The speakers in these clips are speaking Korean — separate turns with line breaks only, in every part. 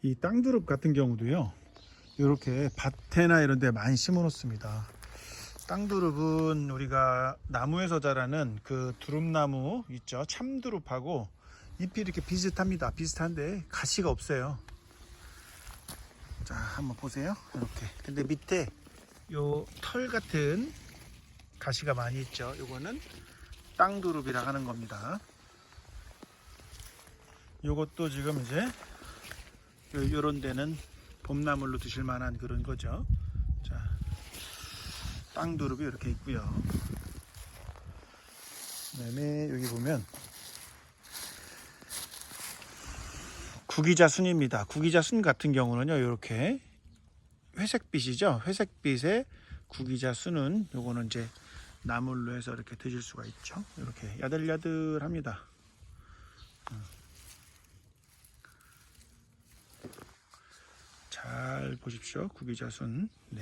이 땅두릅 같은 경우도요, 이렇게 밭에나 이런 데 많이 심어 놓습니다. 땅두릅은 우리가 나무에서 자라는 그 두릅나무 있죠, 참두릅하고 잎이 이렇게 비슷합니다. 비슷한데 가시가 없어요. 자, 한번 보세요. 이렇게. 근데 밑에 요 털 같은 가시가 많이 있죠. 요거는 땅두릅이라 하는 겁니다. 요것도 지금 이제 요런 데는 봄나물로 드실 만한 그런 거죠. 자, 땅두릅이 이렇게 있고요. 그다음에 여기 보면 구기자순입니다. 구기자순 같은 경우는요, 이렇게 회색빛이죠. 회색빛의 구기자순은 요거는 이제 나물로 해서 이렇게 드실 수가 있죠. 이렇게 야들야들합니다. 잘 보십시오. 구기자순. 네.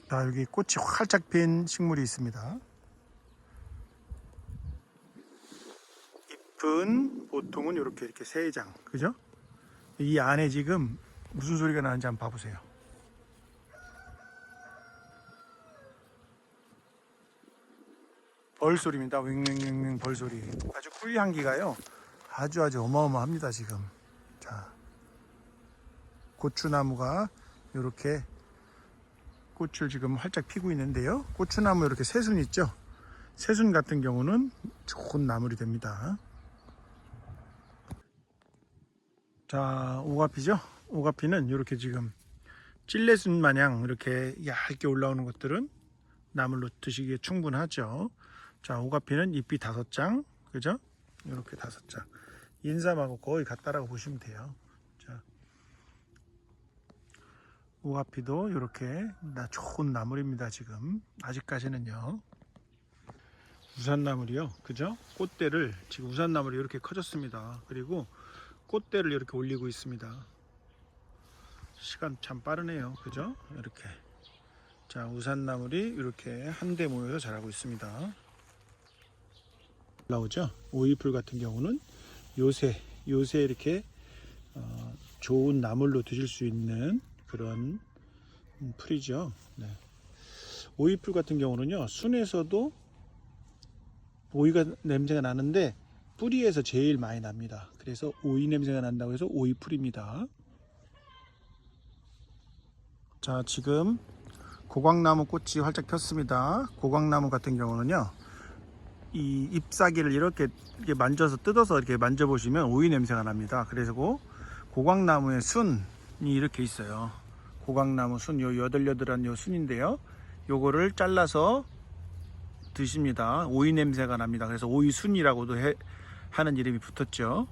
자, 여기 꽃이 활짝 핀 식물이 있습니다. 잎은 보통은 이렇게 3장, 그죠? 이 안에 지금 무슨 소리가 나는지 한번 봐보세요. 벌소리입니다. 윙윙윙윙 벌소리. 아주 꿀향기가요, 아주 어마어마합니다 지금. 자, 고추나무가 이렇게 꽃을 지금 활짝 피고 있는데요, 고추나무 이렇게 새순 있죠. 새순 같은 경우는 좋은 나물이 됩니다. 자, 오가피죠. 오가피는 이렇게 지금 찔레순 마냥 이렇게 얇게 올라오는 것들은 나물로 드시기에 충분하죠. 자, 오가피는 잎이 5장, 그죠? 이렇게 5장. 인삼하고 거의 같다라고 보시면 돼요. 자, 오가피도 이렇게 좋은 나물입니다. 지금 아직까지는요. 우산나물이요, 그죠? 꽃대를 지금 우산나물이 이렇게 커졌습니다. 그리고 꽃대를 이렇게 올리고 있습니다. 시간 참 빠르네요, 그죠? 이렇게. 자, 우산나물이 이렇게 한데 모여서 자라고 있습니다. 나오죠? 오이풀 같은 경우는 요새 이렇게 좋은 나물로 드실 수 있는 그런 풀이죠. 네. 오이풀 같은 경우는요, 순에서도 오이가 냄새가 나는데 뿌리에서 제일 많이 납니다. 그래서 오이 냄새가 난다고 해서 오이풀입니다. 자, 지금 고광나무 꽃이 활짝 폈습니다. 고광나무 같은 경우는요, 이 잎사귀를 이렇게 만져서 뜯어서 이렇게 만져보시면 오이 냄새가 납니다. 그래서 고광나무의 순이 이렇게 있어요. 고광나무 순, 요 여들여들한 요 순인데요, 요거를 잘라서 드십니다. 오이 냄새가 납니다. 그래서 오이순이라고도 하는 이름이 붙었죠.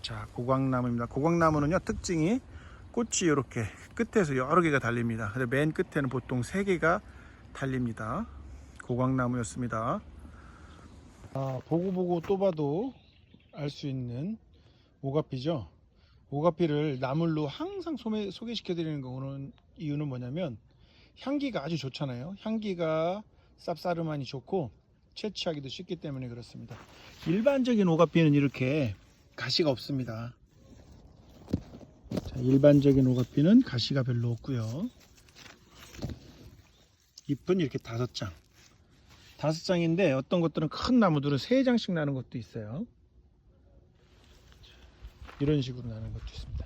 자, 고광나무입니다. 고광나무는요, 특징이 꽃이 이렇게 끝에서 여러 개가 달립니다. 근데 맨 끝에는 보통 3개가 달립니다. 고광나무였습니다. 보고 또 봐도 알 수 있는 오가피죠. 오가피를 나물로 항상 소개시켜 드리는 이유는 뭐냐면, 향기가 아주 좋잖아요. 향기가 쌉싸름하니 좋고 채취하기도 쉽기 때문에 그렇습니다. 일반적인 오가피는 이렇게 가시가 없습니다. 자, 일반적인 오가피는 가시가 별로 없고요. 잎은 이렇게 5장. 5장인데 어떤 것들은 큰 나무들은 3장씩 나는 것도 있어요. 이런 식으로 나는 것도 있습니다.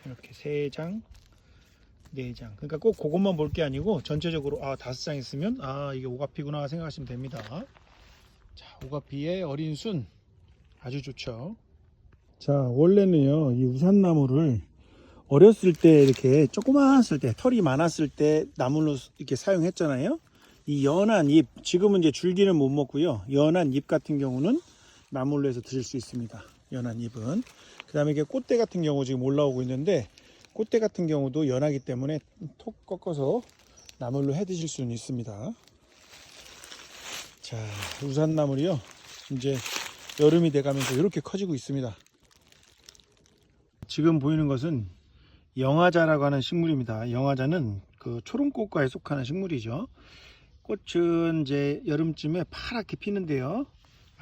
이렇게 3장, 4장. 그러니까 꼭 그것만 볼 게 아니고 전체적으로 5장 있으면 이게 오가피구나 생각하시면 됩니다. 자, 오가피의 어린 순 아주 좋죠. 자, 원래는요, 이 우산나무를 어렸을 때 이렇게 조그마했을 때, 털이 많았을 때 나물로 이렇게 사용했잖아요. 이 연한 잎, 지금은 이제 줄기는 못 먹고요, 연한 잎 같은 경우는 나물로 해서 드실 수 있습니다. 연한 잎은. 그 다음에 이게 꽃대 같은 경우 지금 올라오고 있는데, 꽃대 같은 경우도 연하기 때문에 톡 꺾어서 나물로 해 드실 수는 있습니다. 자, 우산나물이요, 이제 여름이 돼가면서 이렇게 커지고 있습니다. 지금 보이는 것은 영화자라고 하는 식물입니다. 영화자는 그 초롱꽃과에 속하는 식물이죠. 꽃은 이제 여름쯤에 파랗게 피는데요,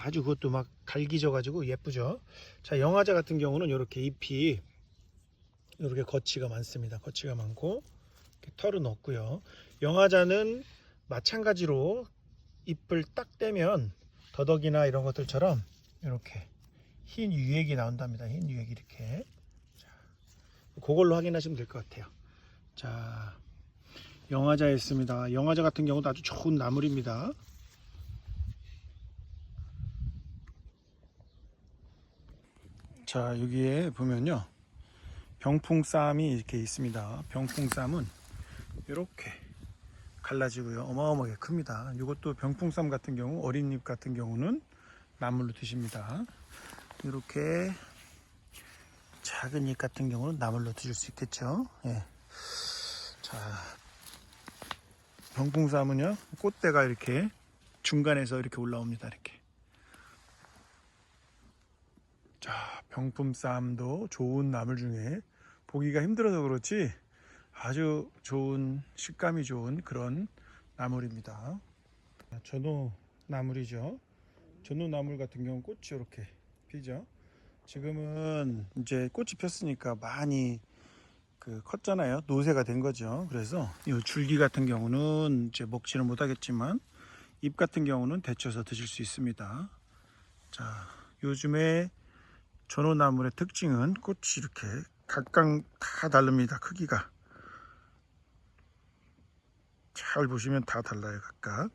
아주 그것도 막 갈기져 가지고 예쁘죠. 자, 영화자 같은 경우는 이렇게 잎이 이렇게 거치가 많습니다. 거치가 많고 이렇게 털은 없고요. 영화자는 마찬가지로 잎을 딱 떼면 더덕이나 이런 것들처럼 이렇게 흰 유액이 나온답니다. 흰 유액이 이렇게. 자, 그걸로 확인하시면 될 것 같아요. 자, 영화자였습니다. 영화자 같은 경우도 아주 좋은 나물입니다. 자, 여기에 보면요, 병풍쌈이 이렇게 있습니다. 병풍쌈은 이렇게 갈라지고요, 어마어마하게 큽니다. 이것도 병풍쌈 같은 경우, 어린 잎 같은 경우는 나물로 드십니다. 이렇게 작은 잎 같은 경우는 나물로 드실 수 있겠죠. 예. 자, 병풍쌈은요, 꽃대가 이렇게 중간에서 이렇게 올라옵니다. 이렇게. 자, 병풍쌈도 좋은 나물 중에 보기가 힘들어서 그렇지 아주 좋은, 식감이 좋은 그런 나물입니다. 전어나물이죠. 전어나물 같은 경우는 꽃이 이렇게 피죠. 지금은 이제 꽃이 폈으니까 많이 컸잖아요. 노새가 된 거죠. 그래서 이 줄기 같은 경우는 이제 먹지는 못하겠지만 잎 같은 경우는 데쳐서 드실 수 있습니다. 자, 요즘에 전어나물의 특징은 꽃이 이렇게 각각 다 다릅니다. 크기가 잘 보시면 다 달라요. 각각.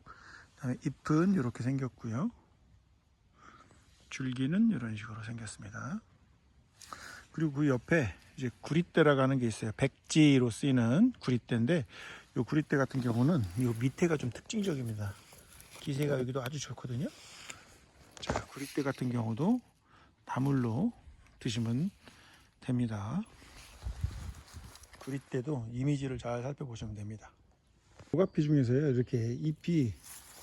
그다음에 잎은 이렇게 생겼고요. 줄기는 이런 식으로 생겼습니다. 그리고 그 옆에 이제 구릿대라고 하는 게 있어요. 백지로 쓰이는 구릿대인데, 이 구릿대 같은 경우는 이 밑에가 좀 특징적입니다. 기세가 여기도 아주 좋거든요. 자, 구릿대 같은 경우도 나물로 드시면 됩니다. 구릿대도 이미지를 잘 살펴보시면 됩니다. 오가피 중에서요, 이렇게 잎이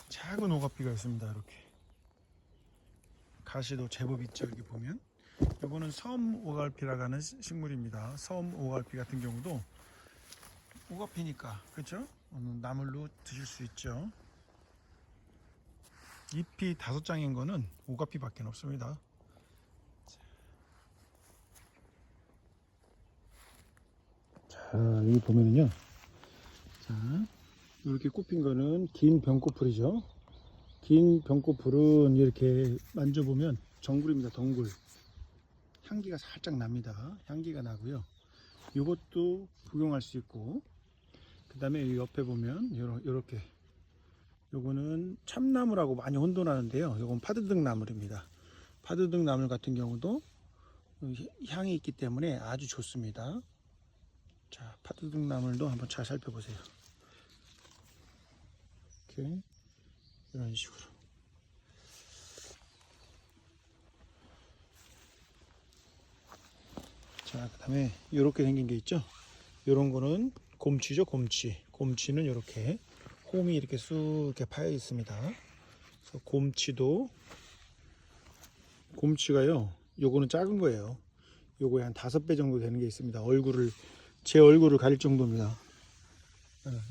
작은 오가피가 있습니다. 이렇게 가시도 제법 있죠. 여기 보면 이거는 섬 오갈피라고 하는 식물입니다. 섬 오갈피 같은 경우도 오가피니까, 그렇죠? 나물로 드실 수 있죠. 잎이 5장인 거는 오가피밖에 없습니다. 자, 여기 보면은요, 자, 이렇게 꼽힌 거는 긴 병꼬풀이죠. 긴 병꼬풀은 이렇게 만져보면 정굴입니다. 덩굴. 향기가 살짝 납니다. 향기가 나고요. 이것도 phục용할 수 있고, 그 다음에 옆에 보면 이렇게, 요거는 참나무라고 많이 혼돈하는데요. 요건 파드득 나물입니다. 파드득 나물 같은 경우도 향이 있기 때문에 아주 좋습니다. 자, 파드득 나물도 한번 잘 살펴보세요. 이렇게 이런 식으로. 자, 그 다음에 이렇게 생긴 게 있죠. 이런 거는 곰치죠. 곰치는 이렇게 홈이 이렇게 쑥 이렇게 파여 있습니다. 그래서 곰치가요, 요거는 작은 거예요. 요거에 한 5배 정도 되는 게 있습니다. 제 얼굴을 가릴 정도입니다.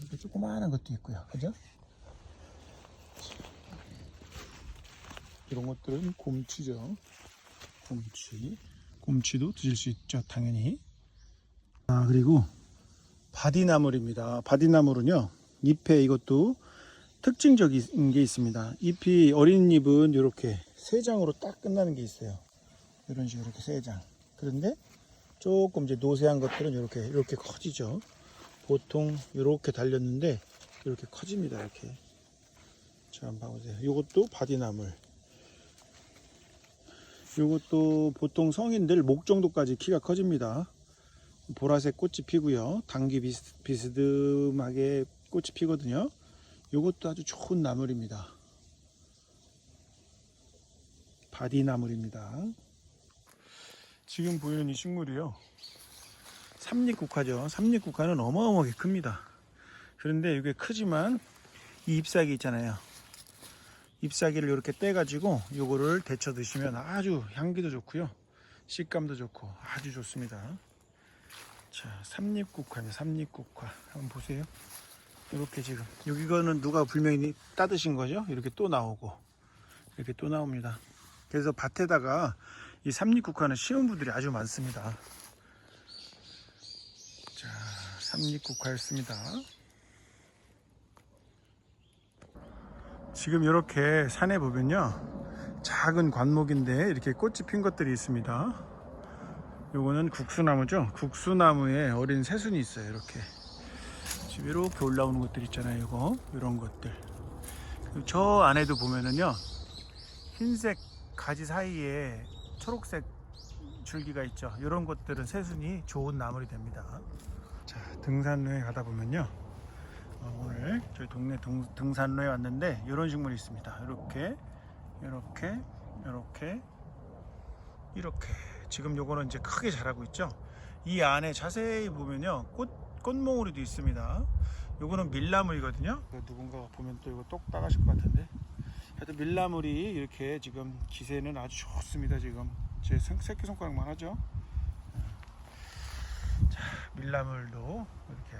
이렇게 조그마한 것도 있고요. 그죠? 이런 것들은 곰치죠. 곰치도 드실 수 있죠. 당연히. 아, 그리고 바디나물입니다. 바디나물은요, 잎에 이것도 특징적인 게 있습니다. 잎이, 어린 잎은 이렇게 3장으로 딱 끝나는 게 있어요. 이런 식으로 이렇게 3장. 그런데 조금 이제 노쇠한 것들은 이렇게 커지죠. 보통 이렇게 달렸는데 이렇게 커집니다. 이렇게. 자, 한번 봐보세요. 이것도 바디나물. 이것도 보통 성인들 목 정도까지 키가 커집니다. 보라색 꽃이 피고요. 당귀 비스듬하게 꽃이 피거든요. 이것도 아주 좋은 나물입니다. 바디나물입니다. 지금 보이는 이 식물이요, 삼립국화죠. 삼립국화는 어마어마하게 큽니다. 그런데 이게 크지만 이 잎사귀 있잖아요. 잎사귀를 이렇게 떼가지고 요거를 데쳐 드시면 아주 향기도 좋고요, 식감도 좋고 아주 좋습니다. 자, 삼립국화입니다. 삼립국화 한번 보세요. 이렇게 지금 여기거는 누가 분명히 따드신 거죠. 이렇게 또 나오고, 이렇게 또 나옵니다. 그래서 밭에다가 이 삼립국화는 심은 분들이 아주 많습니다. 자, 삼립국화였습니다. 지금 이렇게 산에 보면요, 작은 관목인데 이렇게 꽃이 핀 것들이 있습니다. 요거는 국수나무죠. 국수나무에 어린 새순이 있어요. 이렇게 지금 이렇게 올라오는 것들 있잖아요. 이거 이런 것들. 저 안에도 보면은요, 흰색 가지 사이에 초록색 줄기가 있죠. 이런 것들은 새순이 좋은 나물이 됩니다. 자, 등산로에 가다 보면요, 오늘 저희 동네 등산로에 왔는데 이런 식물이 있습니다. 이렇게 이렇게 이렇게 이렇게. 지금 요거는 이제 크게 자라고 있죠. 이 안에 자세히 보면요, 꽃몽우리도 있습니다. 요거는 밀나물이거든요. 누군가 보면 또 이거 똑 따가실 것 같은데, 하여튼 밀나물이 이렇게 지금 기세는 아주 좋습니다. 지금 제 새끼손가락만 하죠. 자, 밀나물도 이렇게